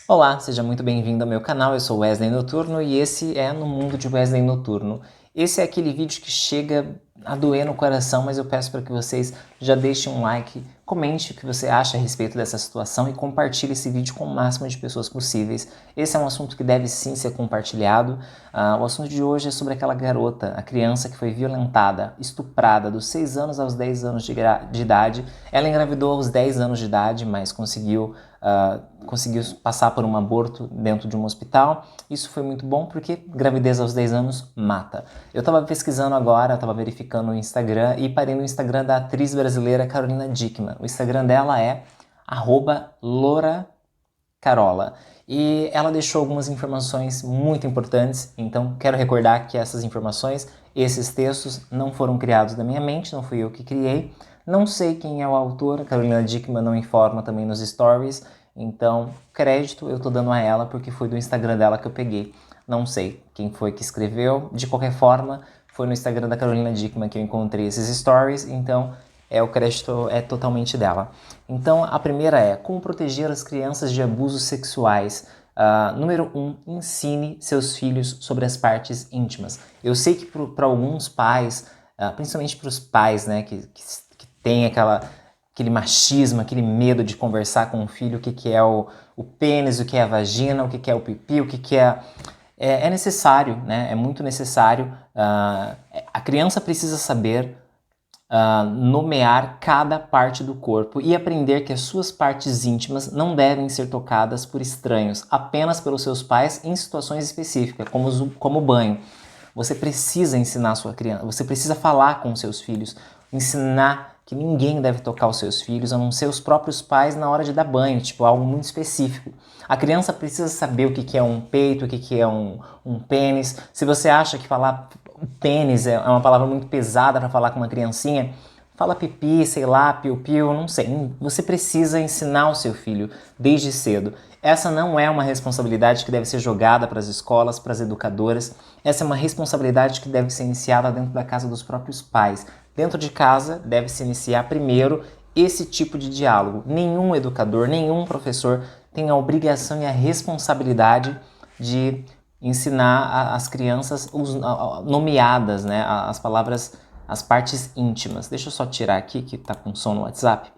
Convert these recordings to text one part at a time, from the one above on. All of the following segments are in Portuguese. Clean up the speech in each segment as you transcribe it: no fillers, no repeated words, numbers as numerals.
Olá, seja muito bem-vindo ao meu canal, eu sou Wesley Noturno e esse é No Mundo de Wesley Noturno. Esse é aquele vídeo que chega a doer no coração, mas eu peço para que vocês já deixem um like, comente o que você acha a respeito dessa situação e compartilhe esse vídeo com o máximo de pessoas possíveis. Esse é um assunto que deve sim ser compartilhado. O assunto de hoje é sobre aquela garota, a criança que foi violentada, estuprada dos 6 anos aos 10 anos de idade. Ela engravidou aos 10 anos de idade, mas conseguiu passar por um aborto dentro de um hospital. Isso foi muito bom porque gravidez aos 10 anos mata. Eu estava pesquisando agora, estava verificando o Instagram e parei no Instagram da atriz brasileira Carolina Dickmann. O Instagram dela é @loracarola. E ela deixou algumas informações muito importantes, então quero recordar que essas informações, esses textos não foram criados da minha mente, não fui eu que criei. Não sei quem é o autor, a Carolina Dickmann não informa também nos stories, então crédito eu tô dando a ela porque foi do Instagram dela que eu peguei. Não sei quem foi que escreveu, de qualquer forma, foi no Instagram da Carolina Dickmann que eu encontrei esses stories, então o crédito é totalmente dela. Então a primeira é como proteger as crianças de abusos sexuais. Número 1, ensine seus filhos sobre as partes íntimas. Eu sei que para alguns pais, principalmente para os pais, né, que tem aquele machismo, aquele medo de conversar com o filho, o que é o pênis, o que é a vagina, o que é o pipi, o que é... É necessário, né? É muito necessário. A criança precisa saber nomear cada parte do corpo e aprender que as suas partes íntimas não devem ser tocadas por estranhos, apenas pelos seus pais em situações específicas, como banho. Você precisa ensinar a sua criança, você precisa falar com os seus filhos, ensinar que ninguém deve tocar os seus filhos, a não ser os próprios pais na hora de dar banho, tipo algo muito específico. A criança precisa saber o que é um peito, o que é um pênis. Se você acha que falar pênis é uma palavra muito pesada para falar com uma criancinha, fala pipi, sei lá, piu-piu, não sei. Você precisa ensinar o seu filho desde cedo. Essa não é uma responsabilidade que deve ser jogada para as escolas, para as educadoras. Essa é uma responsabilidade que deve ser iniciada dentro da casa dos próprios pais. Dentro de casa, deve se iniciar primeiro esse tipo de diálogo. Nenhum educador, nenhum professor tem a obrigação e a responsabilidade de ensinar as crianças nomeadas, né, as palavras, as partes íntimas. Deixa eu só tirar aqui que está com som no WhatsApp.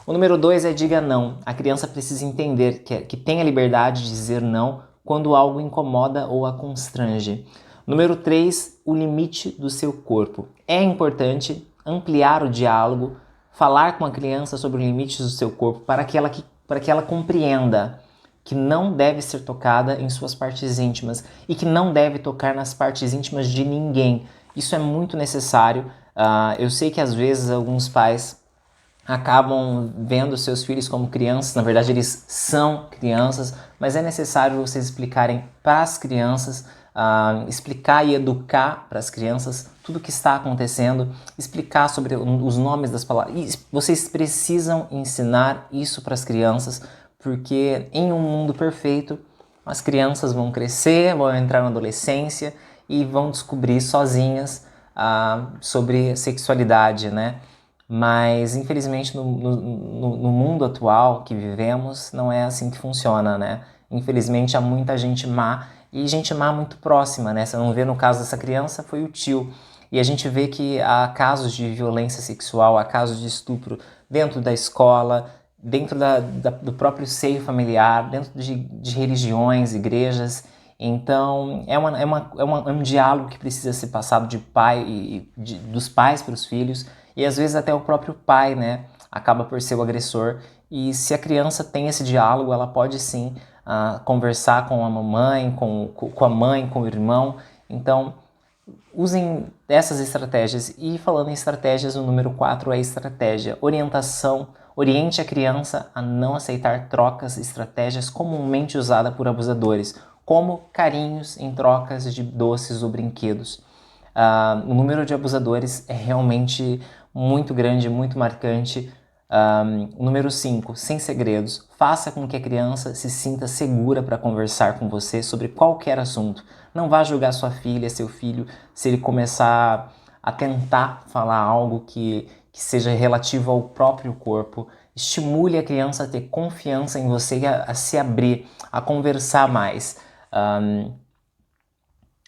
O número 2 é diga não. A criança precisa entender que tem a liberdade de dizer não quando algo incomoda ou a constrange. Número 3, o limite do seu corpo. É importante ampliar o diálogo, falar com a criança sobre os limites do seu corpo para que ela compreenda que não deve ser tocada em suas partes íntimas e que não deve tocar nas partes íntimas de ninguém. Isso é muito necessário. Eu sei que às vezes alguns pais acabam vendo seus filhos como crianças, na verdade eles são crianças, mas é necessário vocês explicarem para as crianças, explicar e educar para as crianças tudo o que está acontecendo, explicar sobre os nomes das palavras. E vocês precisam ensinar isso para as crianças, porque em um mundo perfeito as crianças vão crescer, vão entrar na adolescência e vão descobrir sozinhas sobre sexualidade, né? Mas infelizmente no mundo atual que vivemos não é assim que funciona, né? Infelizmente há muita gente má e gente má muito próxima, né? Você não vê no caso dessa criança, foi o tio. E a gente vê que há casos de violência sexual, há casos de estupro dentro da escola, dentro do próprio seio familiar, dentro de religiões, igrejas. Então, é um diálogo que precisa ser passado de pai dos pais para os filhos, e às vezes até o próprio pai, né, acaba por ser o agressor. E se a criança tem esse diálogo, ela pode sim conversar com a mamãe, com a mãe, com o irmão. Então, usem essas estratégias. E falando em estratégias, o número 4 é estratégia. Orientação. Oriente a criança a não aceitar trocas, estratégias comumente usadas por abusadores, como carinhos em trocas de doces ou brinquedos. O número de abusadores é realmente muito grande, muito marcante. Número 5, sem segredos. Faça com que a criança se sinta segura para conversar com você sobre qualquer assunto. Não vá julgar sua filha, seu filho, se ele começar a tentar falar algo que seja relativo ao próprio corpo. Estimule a criança a ter confiança em você e a se abrir, a conversar mais.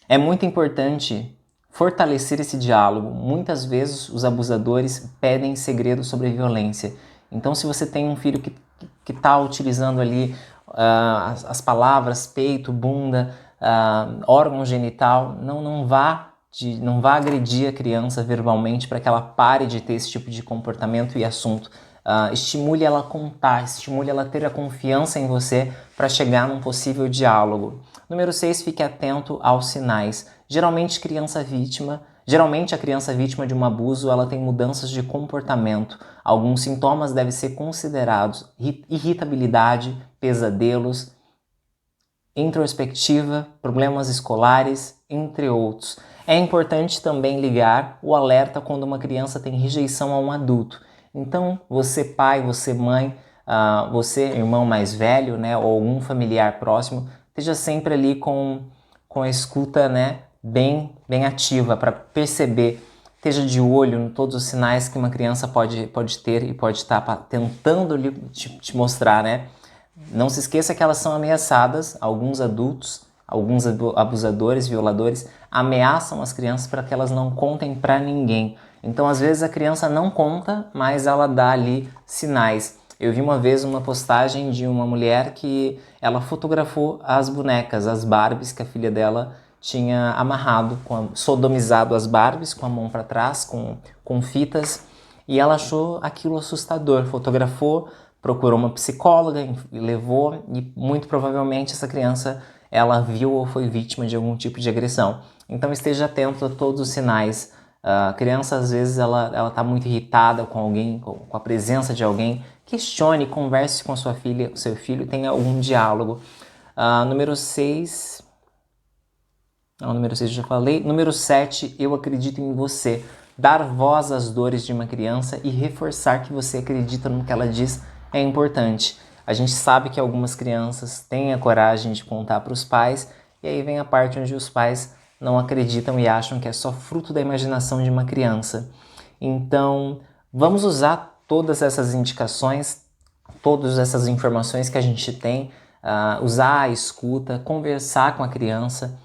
É muito importante fortalecer esse diálogo. Muitas vezes os abusadores pedem segredos sobre a violência. Então, se você tem um filho que está utilizando ali as palavras peito, bunda, órgão genital, não vá agredir a criança verbalmente para que ela pare de ter esse tipo de comportamento e assunto. Estimule ela a contar, estimule ela a ter a confiança em você para chegar num possível diálogo. Número 6, fique atento aos sinais. Geralmente a criança vítima de um abuso, ela tem mudanças de comportamento. Alguns sintomas devem ser considerados: irritabilidade, pesadelos, introspectiva, problemas escolares, entre outros. É importante também ligar o alerta quando uma criança tem rejeição a um adulto. Então, você pai, você mãe, você irmão mais velho, né, ou algum familiar próximo, esteja sempre ali com a escuta, né, bem ativa para perceber, esteja de olho em todos os sinais que uma criança pode ter e pode estar tentando te mostrar, né? Não se esqueça que elas são ameaçadas. Alguns adultos, alguns abusadores, violadores, ameaçam as crianças para que elas não contem para ninguém. Então, às vezes, a criança não conta, mas ela dá ali sinais. Eu vi uma vez uma postagem de uma mulher que ela fotografou as bonecas, as Barbies que a filha dela tinha amarrado, sodomizado as Barbies com a mão para trás, com fitas, e ela achou aquilo assustador. Fotografou, procurou uma psicóloga, levou, e muito provavelmente essa criança ela viu ou foi vítima de algum tipo de agressão. Então esteja atento a todos os sinais. A criança às vezes ela está muito irritada com alguém, com a presença de alguém. Questione, converse com a sua filha, seu filho, tenha algum diálogo. Número 6... Não, número 6 eu já falei. Número 7, eu acredito em você. Dar voz às dores de uma criança e reforçar que você acredita no que ela diz é importante. A gente sabe que algumas crianças têm a coragem de contar para os pais, e aí vem a parte onde os pais não acreditam e acham que é só fruto da imaginação de uma criança. Então, vamos usar todas essas indicações, todas essas informações que a gente tem, usar a escuta, conversar com a criança,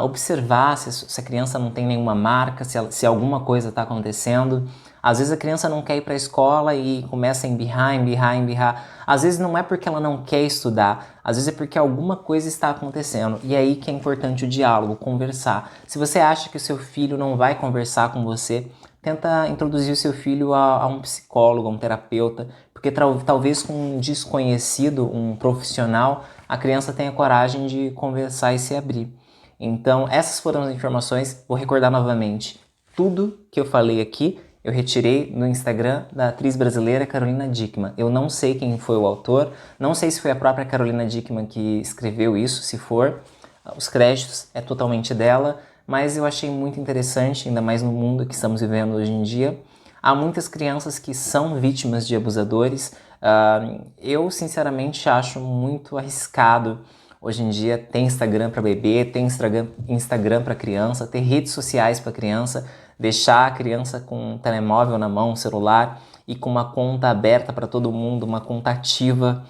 observar se a criança não tem nenhuma marca, se alguma coisa está acontecendo. Às vezes a criança não quer ir para a escola e começa a embirrar. Às vezes não é porque ela não quer estudar, às vezes é porque alguma coisa está acontecendo. E é aí que é importante o diálogo, conversar. Se você acha que o seu filho não vai conversar com você, tenta introduzir o seu filho a um psicólogo, a um terapeuta, porque talvez com um desconhecido, um profissional, a criança tenha coragem de conversar e se abrir. Então, essas foram as informações. Vou recordar novamente. Tudo que eu falei aqui, eu retirei no Instagram da atriz brasileira Carolina Dickmann. Eu não sei quem foi o autor, não sei se foi a própria Carolina Dickmann que escreveu isso, se for. Os créditos é totalmente dela, mas eu achei muito interessante, ainda mais no mundo que estamos vivendo hoje em dia. Há muitas crianças que são vítimas de abusadores. Eu, sinceramente, acho muito arriscado. Hoje em dia tem Instagram para bebê, tem Instagram para criança, tem redes sociais para criança, deixar a criança com um telemóvel na mão, um celular, e com uma conta aberta para todo mundo, uma conta ativa.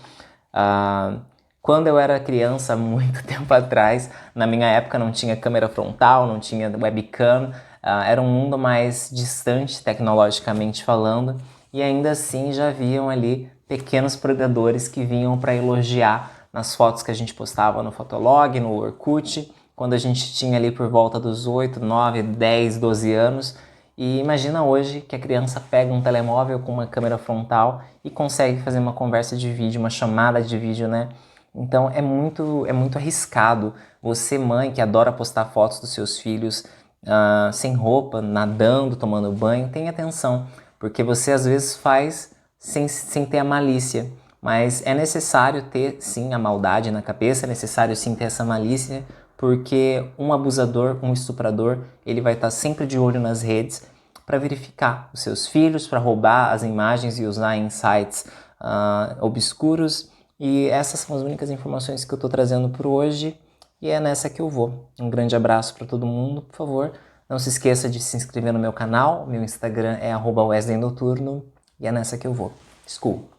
Quando eu era criança, muito tempo atrás, na minha época não tinha câmera frontal, não tinha webcam, era um mundo mais distante tecnologicamente falando, e ainda assim já haviam ali pequenos predadores que vinham para elogiar nas fotos que a gente postava no Fotolog, no Orkut, quando a gente tinha ali por volta dos 8, 9, 10, 12 anos. E imagina hoje que a criança pega um telemóvel com uma câmera frontal e consegue fazer uma conversa de vídeo, uma chamada de vídeo, né? Então é muito arriscado. Você, mãe, que adora postar fotos dos seus filhos sem roupa, nadando, tomando banho, tenha atenção, porque você às vezes faz sem ter a malícia. Mas é necessário ter, sim, a maldade na cabeça, é necessário, sim, ter essa malícia, porque um abusador, um estuprador, ele vai estar sempre de olho nas redes para verificar os seus filhos, para roubar as imagens e usar em sites obscuros. E essas são as únicas informações que eu estou trazendo por hoje, e é nessa que eu vou. Um grande abraço para todo mundo, por favor. Não se esqueça de se inscrever no meu canal, meu Instagram é @wesleynoturno, e é nessa que eu vou. School.